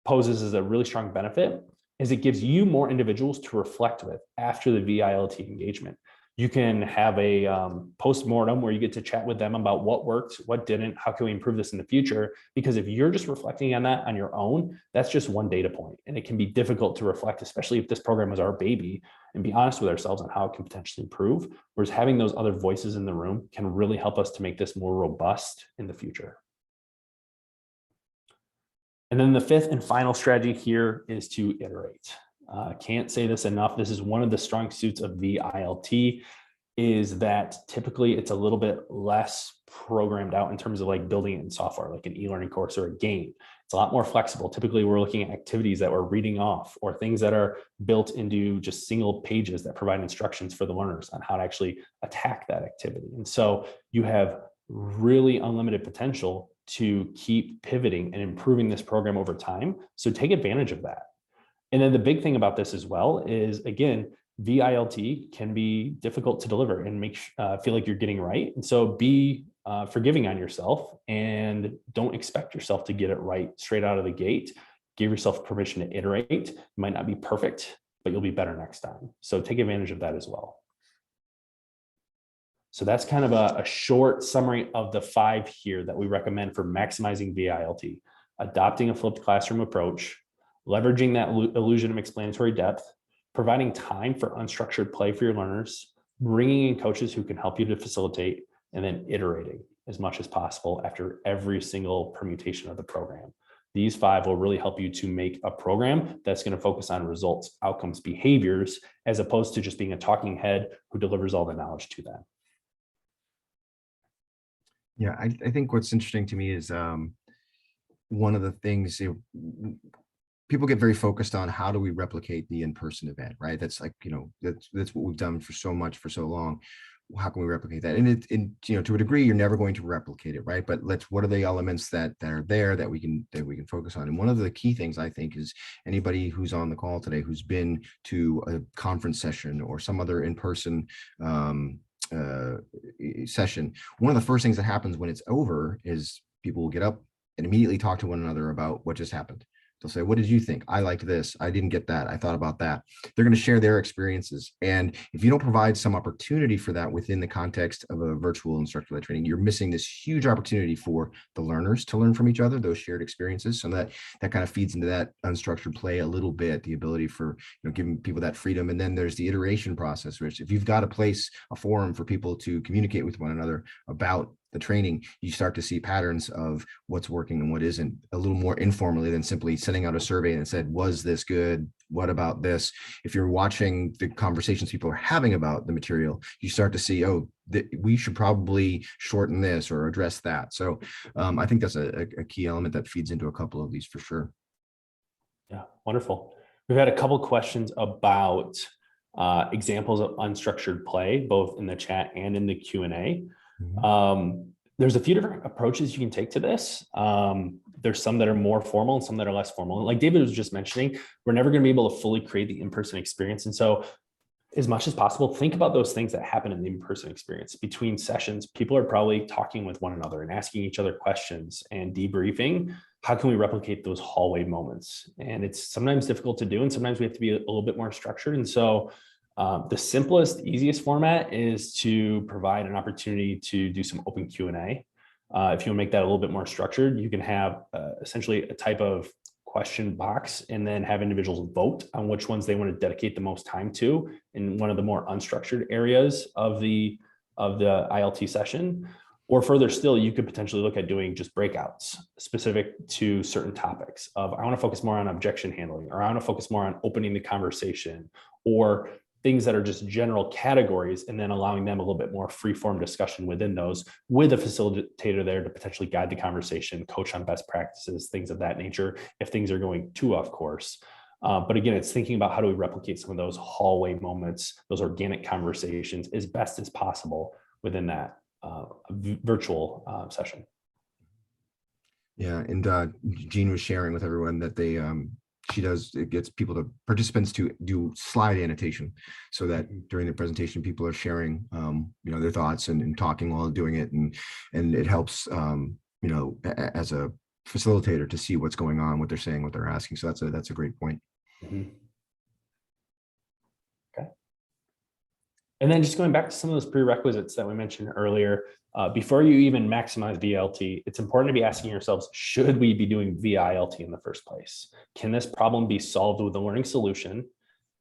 poses as a really strong benefit is it gives you more individuals to reflect with after the VILT engagement. You can have a post-mortem where you get to chat with them about what worked, what didn't, how can we improve this in the future? Because if you're just reflecting on that on your own, that's just one data point. And it can be difficult to reflect, especially if this program is our baby, and be honest with ourselves on how it can potentially improve. Whereas having those other voices in the room can really help us to make this more robust in the future. And then the 5th and final strategy here is to iterate. Can't say this enough. This is one of the strong suits of VILT, is that typically it's a little bit less programmed out in terms of like building it in software, like an e-learning course or a game. It's a lot more flexible. Typically we're looking at activities that we're reading off, or things that are built into just single pages that provide instructions for the learners on how to actually attack that activity. And so you have really unlimited potential to keep pivoting and improving this program over time. So take advantage of that. And then the big thing about this as well is, again, VILT can be difficult to deliver and feel like you're getting right. And so be forgiving on yourself, and don't expect yourself to get it right straight out of the gate. Give yourself permission to iterate. It might not be perfect, but you'll be better next time. So take advantage of that as well. So that's kind of a short summary of the 5 here that we recommend for maximizing VILT: adopting a flipped classroom approach, leveraging that illusion of explanatory depth, providing time for unstructured play for your learners, bringing in coaches who can help you to facilitate, and then iterating as much as possible after every single permutation of the program. These 5 will really help you to make a program that's going to focus on results, outcomes, behaviors, as opposed to just being a talking head who delivers all the knowledge to them. Yeah, I think what's interesting to me is one of the things people get very focused on, how do we replicate the in-person event, right? That's like, that's what we've done for so long. How can we replicate that? And to a degree, you're never going to replicate it, right? But what are the elements that are there that we can focus on? And one of the key things, I think, is anybody who's on the call today who's been to a conference session or some other in-person session, one of the first things that happens when it's over is people will get up and immediately talk to one another about what just happened. They'll say, what did you think? I liked this. I didn't get that. I thought about that. They're going to share their experiences. And if you don't provide some opportunity for that within the context of a virtual instructor-led training, you're missing this huge opportunity for the learners to learn from each other, those shared experiences. So that kind of feeds into that unstructured play a little bit, the ability for, giving people that freedom. And then there's the iteration process, which if you've got a forum for people to communicate with one another about the training, you start to see patterns of what's working and what isn't, a little more informally than simply sending out a survey and said, was this good? What about this? If you're watching the conversations people are having about the material, you start to see, we should probably shorten this or address that. So I think that's a key element that feeds into a couple of these for sure. Yeah, wonderful. We've had a couple questions about examples of unstructured play, both in the chat and in the Q&A. There's a few different approaches you can take to this. There's some that are more formal and some that are less formal. Like David was just mentioning, we're never going to be able to fully create the in-person experience. And so as much as possible, think about those things that happen in the in-person experience. Between sessions, people are probably talking with one another and asking each other questions and debriefing. How can we replicate those hallway moments? And it's sometimes difficult to do, and sometimes we have to be a little bit more structured. And so the simplest, easiest format is to provide an opportunity to do some open Q&A. If you want to make that a little bit more structured, you can have essentially a type of question box and then have individuals vote on which ones they want to dedicate the most time to in one of the more unstructured areas of the ILT session. Or further still, you could potentially look at doing just breakouts specific to certain topics of, I want to focus more on objection handling, or I want to focus more on opening the conversation, or things that are just general categories, and then allowing them a little bit more free-form discussion within those with a facilitator there to potentially guide the conversation, coach on best practices, things of that nature, if things are going too off course. But again, it's thinking about how do we replicate some of those hallway moments, those organic conversations as best as possible within that virtual session. Yeah, and Jean was sharing with everyone that it gets participants to do slide annotation, so that during the presentation, people are sharing, their thoughts and talking while doing it, and it helps, as a facilitator to see what's going on, what they're saying, what they're asking. So that's a great point. Mm-hmm. Okay. And then just going back to some of those prerequisites that we mentioned earlier, before you even maximize VILT, it's important to be asking yourselves, should we be doing VILT in the first place? Can this problem be solved with a learning solution?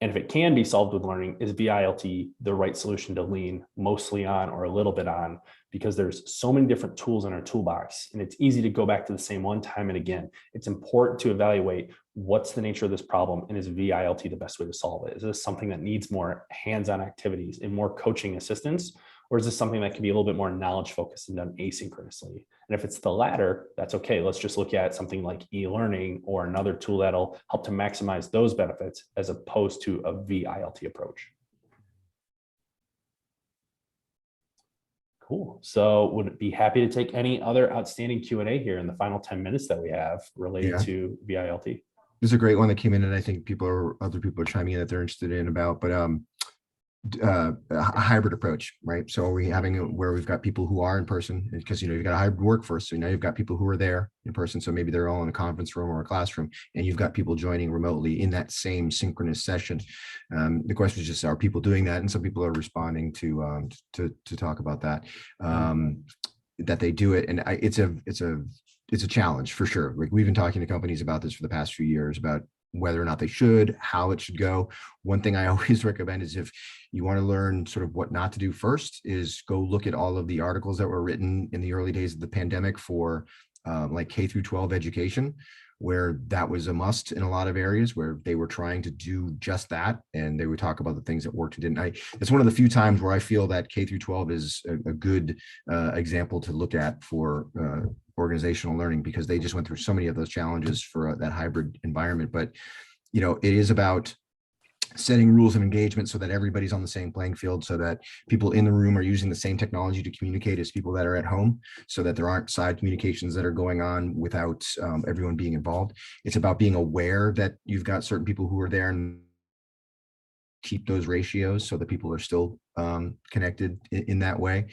And if it can be solved with learning, is VILT the right solution to lean mostly on or a little bit on? Because there's so many different tools in our toolbox, and it's easy to go back to the same one time and again. It's important to evaluate what's the nature of this problem, and is VILT the best way to solve it? Is this something that needs more hands-on activities and more coaching assistance? Or is this something that can be a little bit more knowledge focused and done asynchronously? And if it's the latter, that's okay. Let's just look at something like e-learning or another tool that'll help to maximize those benefits as opposed to a VILT approach. Cool. So would be happy to take any other outstanding Q&A here in the final 10 minutes that we have related to VILT. There's a great one that came in, and I think other people are chiming in that they're interested in about, but a hybrid approach, right? So are we having where we've got people who are in person, because you've got a hybrid workforce, so now you've got people who are there in person, so maybe they're all in a conference room or a classroom, and you've got people joining remotely in that same synchronous session. The question is just, are people doing that? And some people are responding to talk about that, that they do it, and it's a challenge for sure. Like, we've been talking to companies about this for the past few years, about whether or not they should, how it should go. One thing I always recommend is if you want to learn sort of what not to do first, is go look at all of the articles that were written in the early days of the pandemic for like K through 12 education, where that was a must in a lot of areas where they were trying to do just that. And they would talk about the things that worked and didn't. It's one of the few times where I feel that K through 12 is a good example to look at for organizational learning, because they just went through so many of those challenges for that hybrid environment. But, you know, it is about setting rules of engagement so that everybody's on the same playing field, so that people in the room are using the same technology to communicate as people that are at home, so that there aren't side communications that are going on without everyone being involved. It's about being aware that you've got certain people who are there and keep those ratios so that people are still connected in that way.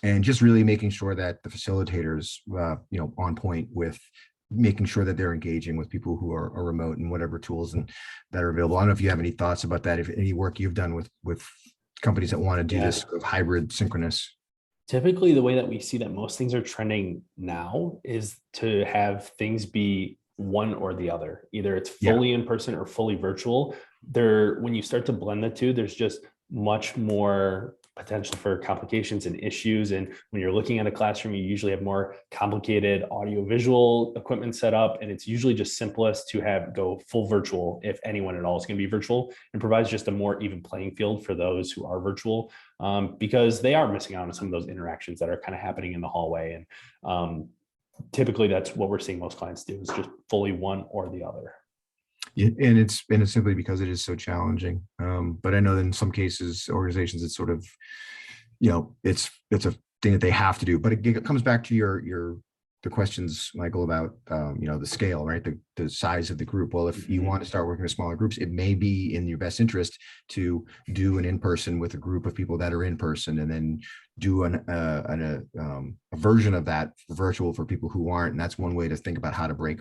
And just really making sure that the facilitators, you know, on point with making sure that they're engaging with people who are remote and whatever tools and that are available. I don't know if you have any thoughts about that, if any work you've done with companies that want to do this sort of hybrid synchronous. Typically, the way that we see that most things are trending now is to have things be one or the other. Either it's fully in person or fully virtual. When you start to blend the two, there's just much more potential for complications and issues. And when you're looking at a classroom, you usually have more complicated audio visual equipment set up. And it's usually just simplest to go full virtual, if anyone at all is going to be virtual, and provides just a more even playing field for those who are virtual, because they are missing out on some of those interactions that are kind of happening in the hallway. And typically that's what we're seeing most clients do, is just fully one or the other. Yeah, and it's simply because it is so challenging. But I know that in some cases, organizations, it's sort of, you know, it's a thing that they have to do. But it comes back to the questions, Michael, about you know, the scale, right? The size of the group. Well, if you want to start working with smaller groups, it may be in your best interest to do an in-person with a group of people that are in person, and then do a version of that virtual for people who aren't. And that's one way to think about how to break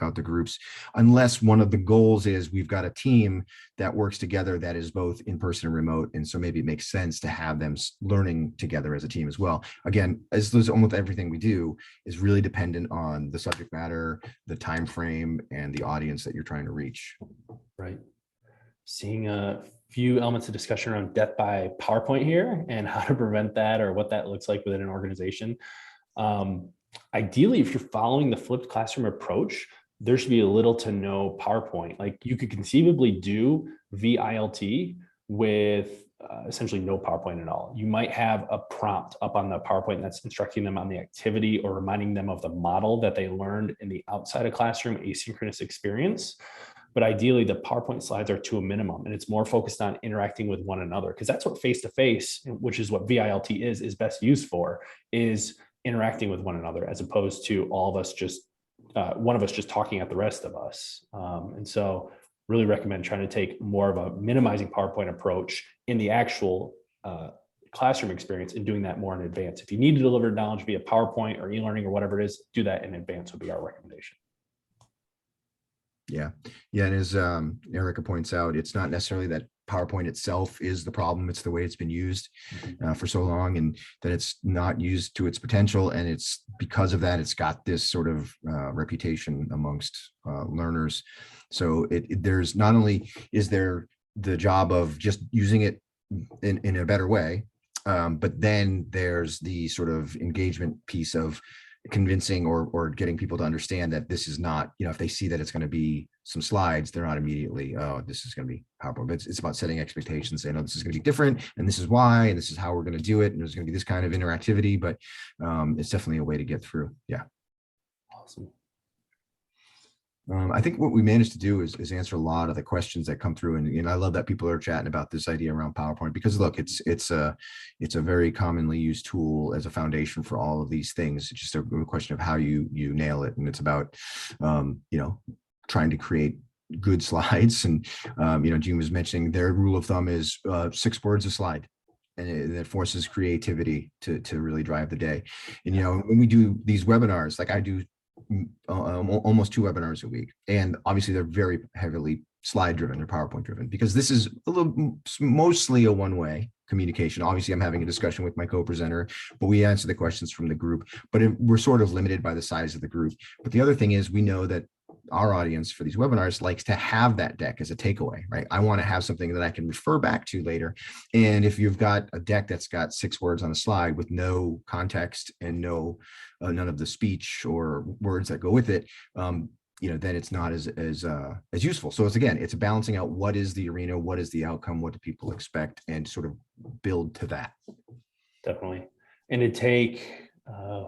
out the groups, unless one of the goals is we've got a team that works together that is both in person and remote. And so maybe it makes sense to have them learning together as a team as well. Again, as there's almost everything we do is really dependent on the subject matter, the time frame, and the audience that you're trying to reach. Right. Seeing a few elements of discussion around death by PowerPoint here, and how to prevent that, or what that looks like within an organization. Ideally, if you're following the flipped classroom approach, there should be a little to no PowerPoint. Like, you could conceivably do VILT with essentially no PowerPoint at all. You might have a prompt up on the PowerPoint that's instructing them on the activity or reminding them of the model that they learned in the outside of classroom asynchronous experience. But ideally, the PowerPoint slides are to a minimum, and it's more focused on interacting with one another, because that's what face-to-face, which is what VILT is best used for, is interacting with one another, as opposed to all of us just, one of us just talking at the rest of us. And so really recommend trying to take more of a minimizing PowerPoint approach in the actual classroom experience, and doing that more in advance. If you need to deliver knowledge via PowerPoint or e-learning or whatever it is, do that in advance would be our recommendation. Yeah. And as Erica points out, it's not necessarily that PowerPoint itself is the problem. It's the way it's been used for so long, and that it's not used to its potential. And it's because of that, it's got this sort of reputation amongst learners. So there's not only is there the job of just using it in a better way, but then there's the sort of engagement piece of convincing or getting people to understand that this is not, you know, if they see that it's going to be some slides, they're not immediately, oh, this is going to be PowerPoint. But it's about setting expectations, saying, oh, this is going to be different, and this is why, and this is how we're going to do it, and there's going to be this kind of interactivity. But it's definitely a way to get through. Yeah. Awesome. I think what we managed to do is answer a lot of the questions that come through, and I love that people are chatting about this idea around PowerPoint, because look, it's a very commonly used tool as a foundation for all of these things. It's just a question of how you nail it, and it's about you know, trying to create good slides. And you know, Gene was mentioning their rule of thumb is 6 words a slide, and it forces creativity to really drive the day. And you know, when we do these webinars, like I do almost 2 webinars a week, and obviously they're very heavily slide driven or PowerPoint driven, because this is mostly a one-way communication. Obviously I'm having a discussion with my co-presenter, but we answer the questions from the group, but we're sort of limited by the size of the group. But the other thing is, we know that our audience for these webinars likes to have that deck as a takeaway, right? I want to have something that I can refer back to later. And if you've got a deck that's got 6 words on a slide with no context and no none of the speech or words that go with it, then it's not as useful. So it's balancing out what is the arena, what is the outcome, what do people expect, and sort of build to that. Definitely. And to take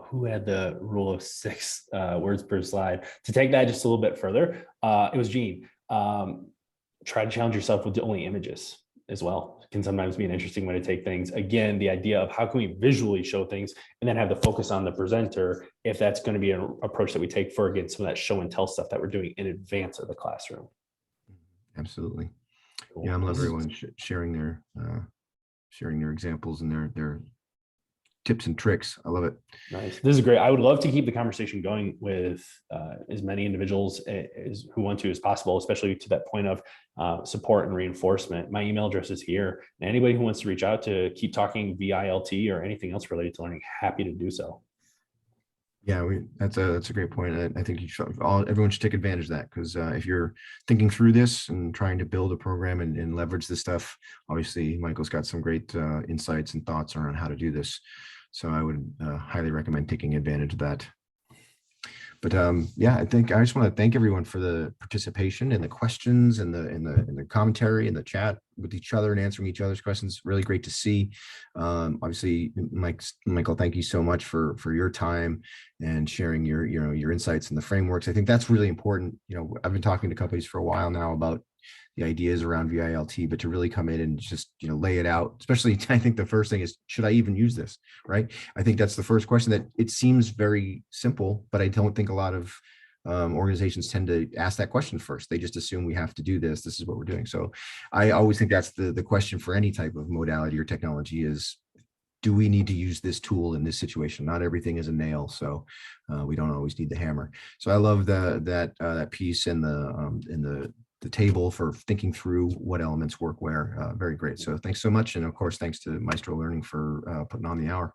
who had the rule of 6 words per slide, to take that just a little bit further, it was Gene. Try to challenge yourself with only images as well. It can sometimes be an interesting way to take things. Again, the idea of how can we visually show things and then have the focus on the presenter, if that's going to be an approach that we take for, again, some of that show and tell stuff that we're doing in advance of the classroom. Absolutely. Cool. Yeah, I love everyone sharing their examples and their tips and tricks. I love it. Nice. This is great. I would love to keep the conversation going with as many individuals who want to as possible, especially to that point of support and reinforcement. My email address is here. And anybody who wants to reach out to keep talking VILT or anything else related to learning, happy to do so. Yeah, that's a great point. I think everyone should take advantage of that, because if you're thinking through this and trying to build a program and leverage this stuff, obviously Michael's got some great insights and thoughts around how to do this. So I would highly recommend taking advantage of that. But yeah, I just want to thank everyone for the participation and the questions and the commentary and the chat with each other and answering each other's questions. Really great to see. Obviously, Michael, thank you so much for your time and sharing your insights and the frameworks. I think that's really important. I've been talking to companies for a while now about the ideas around VILT, but to really come in and just lay it out. Especially, I think the first thing is, should I even use this? Right? I think that's the first question. That it seems very simple, but I don't think a lot of organizations tend to ask that question first. They just assume we have to do this. This is what we're doing. So I always think that's the question for any type of modality or technology is, do we need to use this tool in this situation? Not everything is a nail, so we don't always need the hammer. So I love that piece in the table for thinking through what elements work where. Very great. So thanks so much. And of course, thanks to Maestro Learning for putting on the hour.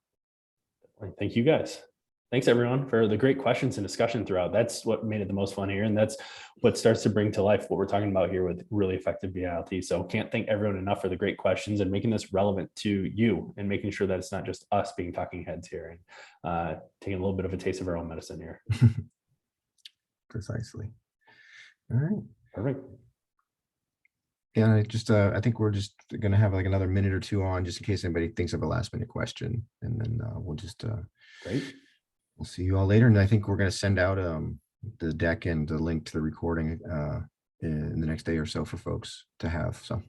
Thank you guys. Thanks everyone for the great questions and discussion throughout. That's what made it the most fun here. And that's what starts to bring to life what we're talking about here with really effective VILT. So can't thank everyone enough for the great questions and making this relevant to you and making sure that it's not just us being talking heads here and taking a little bit of a taste of our own medicine here. Precisely. All right. Perfect. Yeah, I think we're just going to have like another minute or two on, just in case anybody thinks of a last minute question, and then we'll just great. We'll see you all later. And I think we're going to send out the deck and the link to the recording in the next day or so for folks to have. So